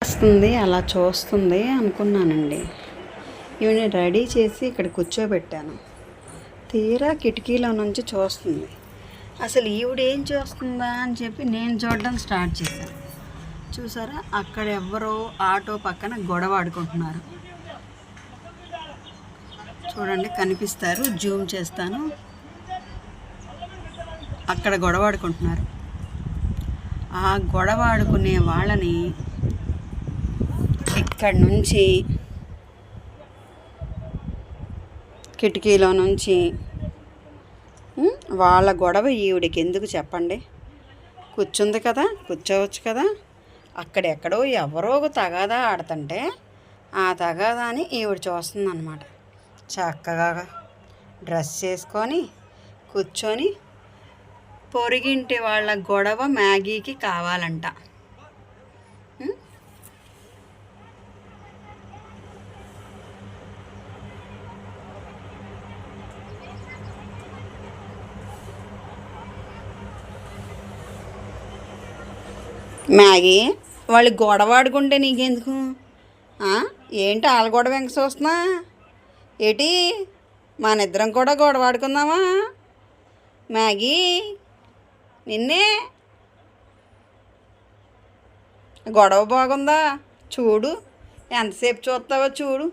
వస్తుంది అలా చూస్తుంది అనుకున్నానండి. ఈవిని రెడీ చేసి ఇక్కడ కూర్చోబెట్టాను. తీరా కిటికీలో నుంచి చూస్తుంది. అసలు ఈవిడ ఏం చూస్తుందా అని చెప్పి నేను చూడడం స్టార్ట్ చేశాను. చూసారా, అక్కడ ఎవరో ఆటో పక్కన గొడవ ఆడుకుంటున్నారు. చూడండి, కనిపిస్తారు, జూమ్ చేస్తాను. అక్కడ గొడవ ఆడుకుంటున్నారు. ఆ గొడవ ఆడుకునే వాళ్ళని ఇక్కడి నుంచి కిటికీలో నుంచి వాళ్ళ గొడవ ఈవిడికి ఎందుకు చెప్పండి? కూర్చుంది కదా, కూర్చోవచ్చు కదా. అక్కడెక్కడో ఎవరో ఒక తగాదా ఆడుతుంటే ఆ తగాదాని ఈవిడ చూస్తుందన్నమాట. చక్కగా డ్రెస్ చేసుకొని కూర్చొని పొరిగింటి వాళ్ళ గొడవ మ్యాగీకి కావాలంట. మ్యాగీ వాళ్ళు గొడవ ఆడుకుంటే నీకెందుకు? ఏంటి వాళ్ళ గొడవ వెంక చూస్తున్నా ఏటి? మన ఇద్దరం కూడా గొడవ ఆడుకుందామా? మ్యాగీ, నిన్నే గొడవ బాగుందా? చూడు, ఎంతసేపు చూస్తావో చూడు.